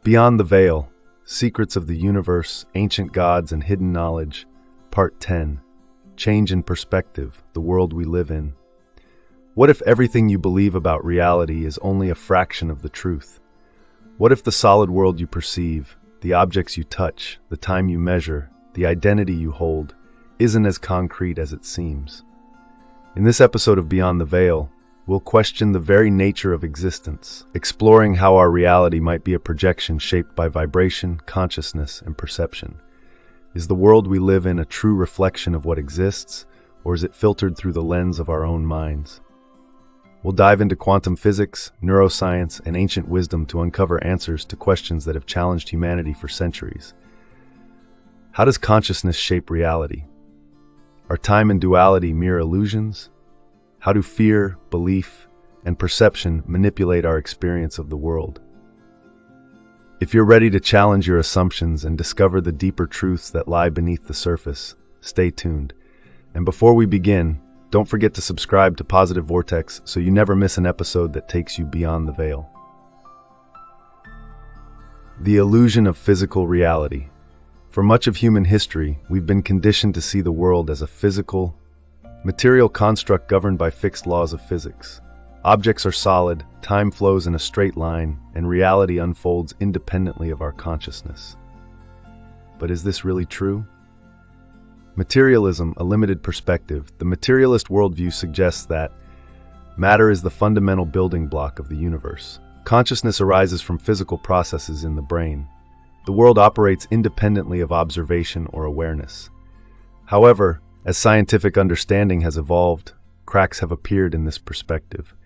Beyond the Veil, Secrets of the Universe, Ancient Gods and Hidden Knowledge, Part 10, Change in Perspective, the World We Live in. What if everything you believe about reality is only a fraction of the truth? What if the solid world you perceive, the objects you touch, the time you measure, the identity you hold, isn't as concrete as it seems? In this episode of Beyond the Veil, we'll question the very nature of existence, exploring how our reality might be a projection shaped by vibration, consciousness, and perception. Is the world we live in a true reflection of what exists, or is it filtered through the lens of our own minds? We'll dive into quantum physics, neuroscience, and ancient wisdom to uncover answers to questions that have challenged humanity for centuries. How does consciousness shape reality? Are time and duality mere illusions? How do fear, belief, and perception manipulate our experience of the world? If you're ready to challenge your assumptions and discover the deeper truths that lie beneath the surface, stay tuned. And before we begin, don't forget to subscribe to Positive Vortex so you never miss an episode that takes you beyond the veil. The illusion of physical reality. For much of human history, we've been conditioned to see the world as a physical, material construct governed by fixed laws of physics. Objects are solid, time flows in a straight line, and reality unfolds independently of our consciousness. But is this really true? Materialism, a limited perspective. The materialist worldview suggests that matter is the fundamental building block of the universe. Consciousness arises from physical processes in the brain. The world operates independently of observation or awareness. However, as scientific understanding has evolved, cracks have appeared in this perspective.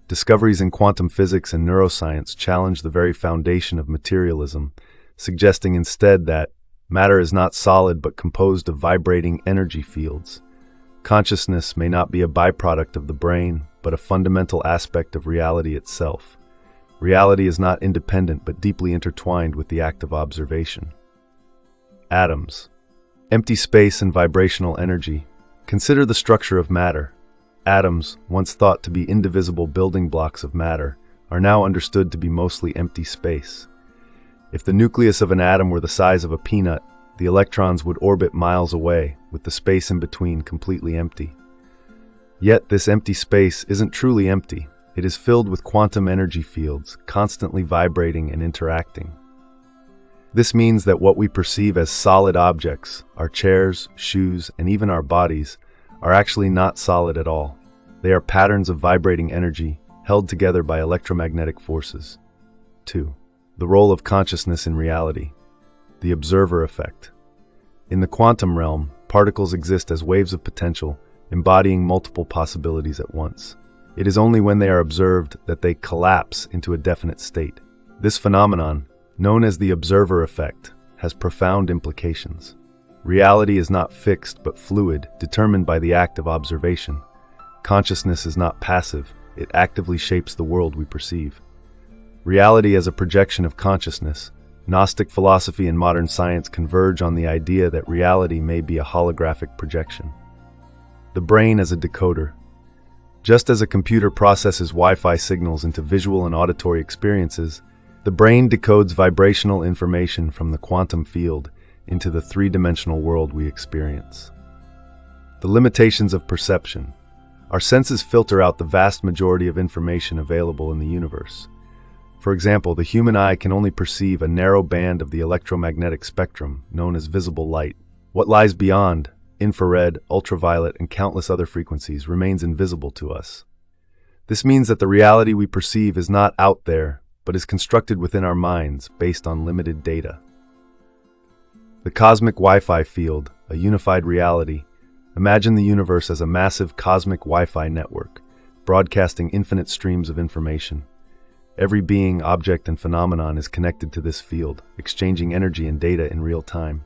Discoveries in quantum physics and neuroscience challenge the very foundation of materialism, suggesting instead that matter is not solid but composed of vibrating energy fields. Consciousness may not be a byproduct of the brain, but a fundamental aspect of reality itself. Reality is not independent but deeply intertwined with the act of observation. Atoms. Empty space and vibrational energy. Consider the structure of matter. Atoms, once thought to be indivisible building blocks of matter, are now understood to be mostly empty space. If the nucleus of an atom were the size of a peanut, the electrons would orbit miles away, with the space in between completely empty. Yet this empty space isn't truly empty. It is filled with quantum energy fields, constantly vibrating and interacting. This means that what we perceive as solid objects, our chairs, shoes, and even our bodies, are actually not solid at all. They are patterns of vibrating energy, held together by electromagnetic forces. 2. The role of consciousness in reality. The observer effect. In the quantum realm, particles exist as waves of potential, embodying multiple possibilities at once. It is only when they are observed that they collapse into a definite state. This phenomenon, known as the observer effect, has profound implications. Reality is not fixed but fluid, determined by the act of observation. Consciousness is not passive, it actively shapes the world we perceive. Reality as a projection of consciousness. Gnostic philosophy and modern science converge on the idea that reality may be a holographic projection. The brain as a decoder. Just as a computer processes Wi-Fi signals into visual and auditory experiences, the brain decodes vibrational information from the quantum field into the three-dimensional world we experience. The limitations of perception. Our senses filter out the vast majority of information available in the universe. For example, the human eye can only perceive a narrow band of the electromagnetic spectrum, known as visible light. What lies beyond, infrared, ultraviolet, and countless other frequencies, remains invisible to us. This means that the reality we perceive is not out there, but is constructed within our minds based on limited data. The cosmic Wi-Fi field, a unified reality. Imagine the universe as a massive cosmic Wi-Fi network, broadcasting infinite streams of information. Every being, object, and phenomenon is connected to this field, exchanging energy and data in real time.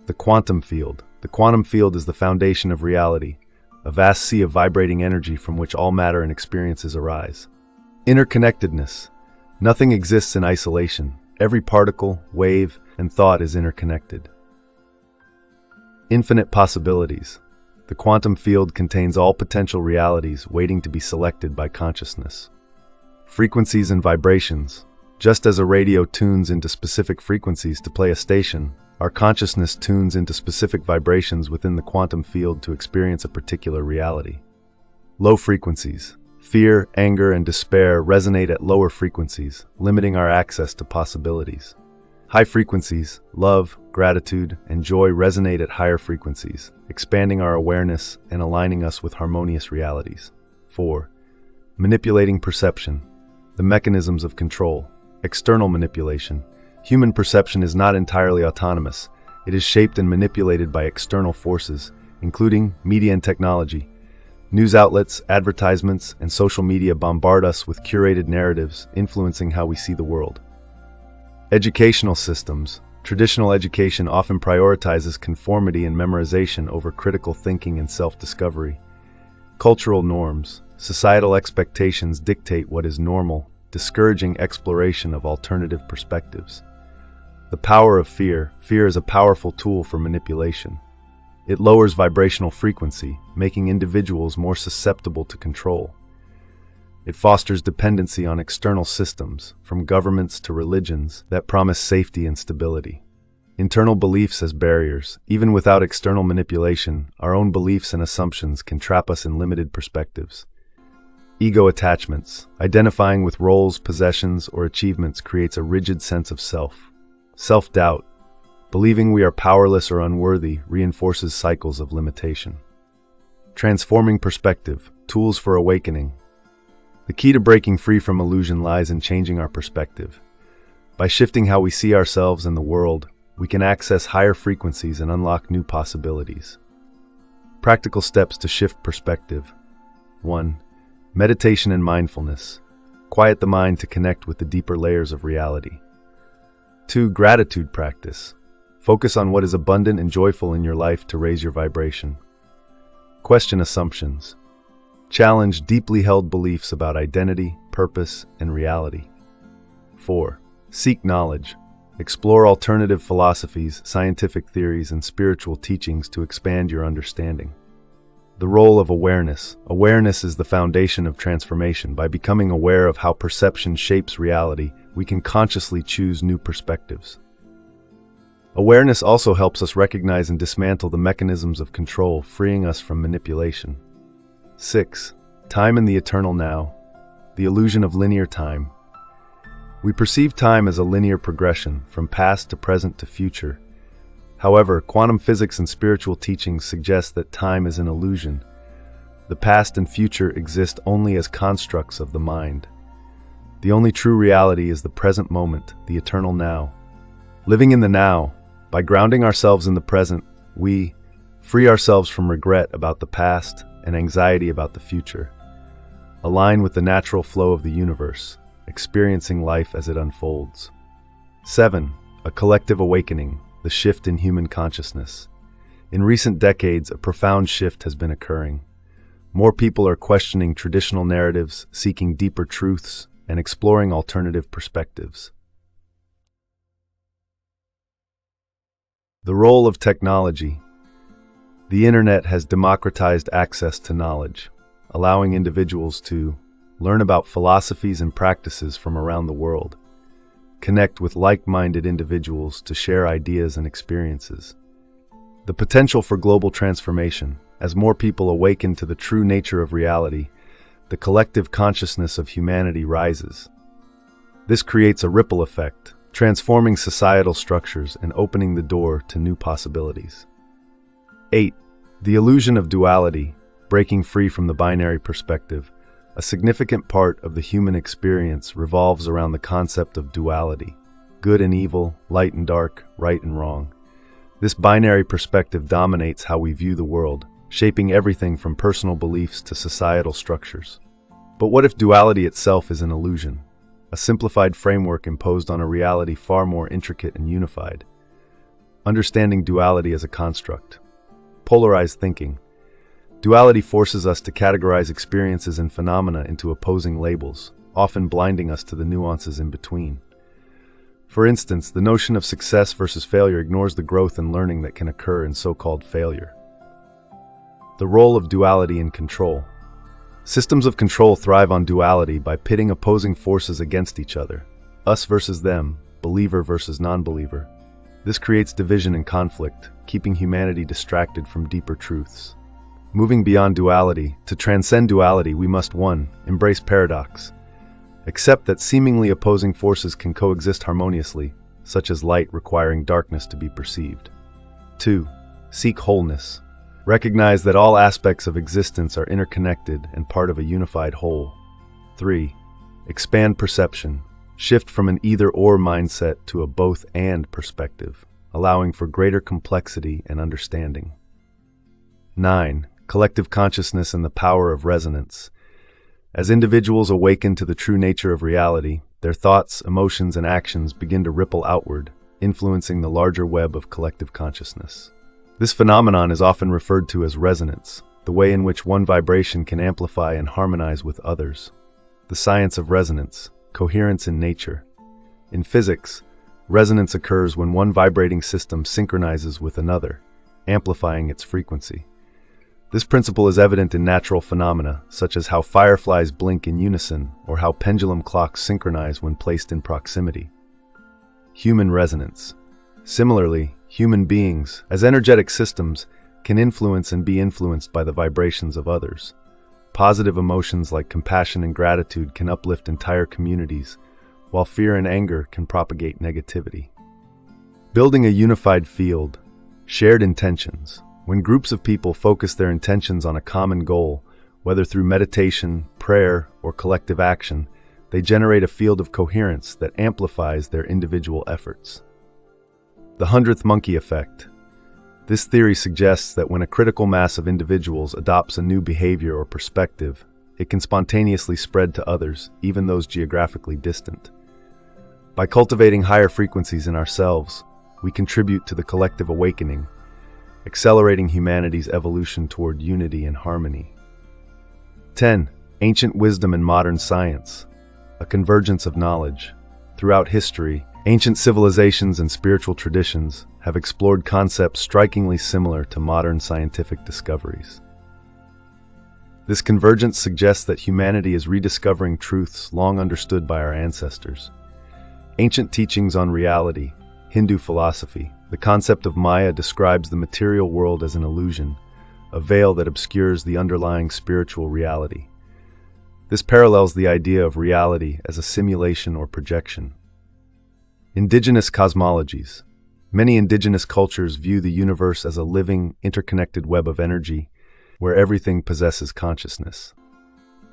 The quantum field. The quantum field is the foundation of reality, a vast sea of vibrating energy from which all matter and experiences arise. Interconnectedness. Nothing exists in isolation. Every particle, wave, and thought is interconnected. Infinite possibilities. The quantum field contains all potential realities waiting to be selected by consciousness. Frequencies and vibrations. Just as a radio tunes into specific frequencies to play a station, our consciousness tunes into specific vibrations within the quantum field to experience a particular reality. Low frequencies. Fear, anger, and despair resonate at lower frequencies, limiting our access to possibilities. High frequencies, love, gratitude, and joy resonate at higher frequencies, expanding our awareness and aligning us with harmonious realities. 4. Manipulating perception. The mechanisms of control. External manipulation. Human perception is not entirely autonomous. It is shaped and manipulated by external forces, including media and technology. News outlets, advertisements, and social media bombard us with curated narratives, influencing how we see the world. Educational systems. Traditional education often prioritizes conformity and memorization over critical thinking and self-discovery. Cultural norms. Societal expectations dictate what is normal, discouraging exploration of alternative perspectives. The power of fear. Fear is a powerful tool for manipulation. It lowers vibrational frequency, making individuals more susceptible to control. It fosters dependency on external systems, from governments to religions, that promise safety and stability. Internal beliefs as barriers. Even without external manipulation, our own beliefs and assumptions can trap us in limited perspectives. Ego attachments. Identifying with roles, possessions, or achievements creates a rigid sense of self. Self-doubt. Believing we are powerless or unworthy reinforces cycles of limitation. Transforming perspective. Tools for awakening. The key to breaking free from illusion lies in changing our perspective. By shifting how we see ourselves and the world, we can access higher frequencies and unlock new possibilities. Practical steps to shift perspective. 1. Meditation and mindfulness. Quiet the mind to connect with the deeper layers of reality. 2. Gratitude practice. Focus on what is abundant and joyful in your life to raise your vibration. Question assumptions. Challenge deeply held beliefs about identity, purpose, and reality. 4. Seek knowledge. Explore alternative philosophies, scientific theories, and spiritual teachings to expand your understanding. The role of awareness. Awareness is the foundation of transformation. By becoming aware of how perception shapes reality, we can consciously choose new perspectives. Awareness also helps us recognize and dismantle the mechanisms of control, freeing us from manipulation. 6. Time in the eternal now. The illusion of linear time. We perceive time as a linear progression, from past to present to future. However, quantum physics and spiritual teachings suggest that time is an illusion. The past and future exist only as constructs of the mind. The only true reality is the present moment, the eternal now. Living in the now, by grounding ourselves in the present, we free ourselves from regret about the past and anxiety about the future. Align with the natural flow of the universe, experiencing life as it unfolds. 7. A collective awakening, the shift in human consciousness. In recent decades, a profound shift has been occurring. More people are questioning traditional narratives, seeking deeper truths, and exploring alternative perspectives. The role of technology. The internet has democratized access to knowledge, allowing individuals to learn about philosophies and practices from around the world, connect with like-minded individuals to share ideas and experiences. The potential for global transformation. As more people awaken to the true nature of reality, the collective consciousness of humanity rises. This creates a ripple effect, transforming societal structures and opening the door to new possibilities. 8. The illusion of duality, breaking free from the binary perspective. A significant part of the human experience revolves around the concept of duality, good and evil, light and dark, right and wrong. This binary perspective dominates how we view the world, shaping everything from personal beliefs to societal structures. But what if duality itself is an illusion, a simplified framework imposed on a reality far more intricate and unified? Understanding duality as a construct. Polarized thinking. Duality forces us to categorize experiences and phenomena into opposing labels, often blinding us to the nuances in between. For instance, the notion of success versus failure ignores the growth and learning that can occur in so-called failure. The role of duality in control. Systems of control thrive on duality by pitting opposing forces against each other. us versus them, believer versus non-believer. This creates division and conflict, keeping humanity distracted from deeper truths. Moving beyond duality, to transcend duality, we must 1. Embrace paradox. Accept that seemingly opposing forces can coexist harmoniously, such as light requiring darkness to be perceived. 2. Seek wholeness. Recognize that all aspects of existence are interconnected and part of a unified whole. 3. Expand perception. Shift from an either-or mindset to a both-and perspective, allowing for greater complexity and understanding. 9. Collective consciousness and the power of resonance. As individuals awaken to the true nature of reality, their thoughts, emotions, and actions begin to ripple outward, influencing the larger web of collective consciousness. This phenomenon is often referred to as resonance, the way in which one vibration can amplify and harmonize with others. The science of resonance. Coherence in nature. In physics, resonance occurs when one vibrating system synchronizes with another, amplifying its frequency. This principle is evident in natural phenomena, such as how fireflies blink in unison or how pendulum clocks synchronize when placed in proximity. Human resonance. Similarly, human beings, as energetic systems, can influence and be influenced by the vibrations of others. Positive emotions like compassion and gratitude can uplift entire communities, while fear and anger can propagate negativity. Building a unified field. Shared intentions. When groups of people focus their intentions on a common goal, whether through meditation, prayer, or collective action, they generate a field of coherence that amplifies their individual efforts. The 100th monkey effect. This theory suggests that when a critical mass of individuals adopts a new behavior or perspective, it can spontaneously spread to others, even those geographically distant. By cultivating higher frequencies in ourselves, we contribute to the collective awakening, accelerating humanity's evolution toward unity and harmony. 10. Ancient wisdom and modern science. A convergence of knowledge. Throughout history, ancient civilizations and spiritual traditions have explored concepts strikingly similar to modern scientific discoveries. This convergence suggests that humanity is rediscovering truths long understood by our ancestors. Ancient teachings on reality, Hindu philosophy, the concept of Maya describes the material world as an illusion, a veil that obscures the underlying spiritual reality. This parallels the idea of reality as a simulation or projection. Indigenous cosmologies. Many indigenous cultures view the universe as a living, interconnected web of energy, where everything possesses consciousness.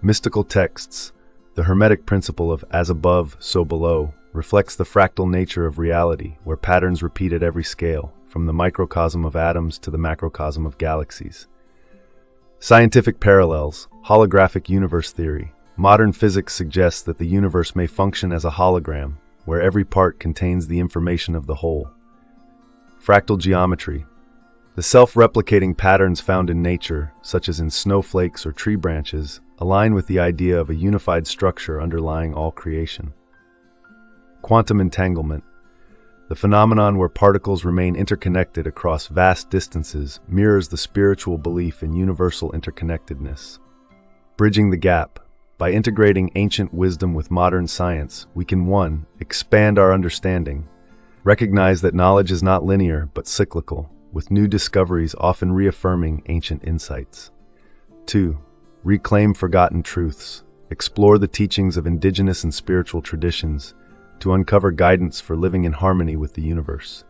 Mystical texts. The Hermetic principle of as above, so below reflects the fractal nature of reality, where patterns repeat at every scale, from the microcosm of atoms to the macrocosm of galaxies. Scientific parallels. Holographic universe theory. Modern physics suggests that the universe may function as a hologram, where every part contains the information of the whole. Fractal geometry. The self-replicating patterns found in nature, such as in snowflakes or tree branches, align with the idea of a unified structure underlying all creation. Quantum entanglement. The phenomenon where particles remain interconnected across vast distances mirrors the spiritual belief in universal interconnectedness. Bridging the gap. By integrating ancient wisdom with modern science, we can 1. Expand our understanding. Recognize that knowledge is not linear but cyclical, with new discoveries often reaffirming ancient insights. 2. Reclaim forgotten truths. Explore the teachings of indigenous and spiritual traditions to uncover guidance for living in harmony with the universe.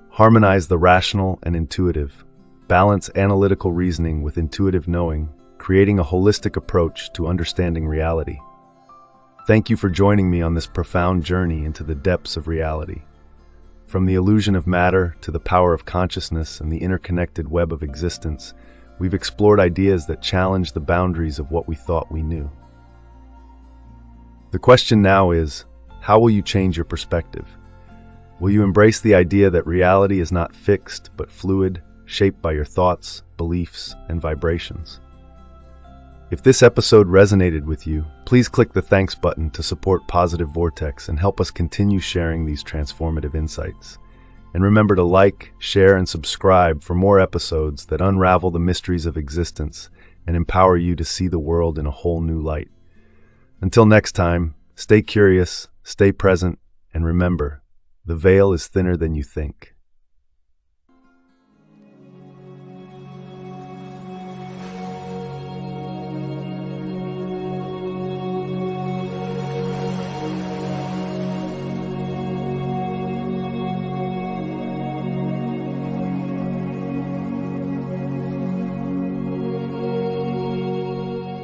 Harmonize the rational and intuitive. Balance analytical reasoning with intuitive knowing, creating a holistic approach to understanding reality. Thank you for joining me on this profound journey into the depths of reality. From the illusion of matter to the power of consciousness and the interconnected web of existence, we've explored ideas that challenge the boundaries of what we thought we knew. The question now is, how will you change your perspective? Will you embrace the idea that reality is not fixed but fluid, shaped by your thoughts, beliefs, and vibrations? If this episode resonated with you, please click the thanks button to support Positive Vortex and help us continue sharing these transformative insights. And remember to like, share, and subscribe for more episodes that unravel the mysteries of existence and empower you to see the world in a whole new light. Until next time, stay curious, Stay present, and remember, the veil is thinner than you think.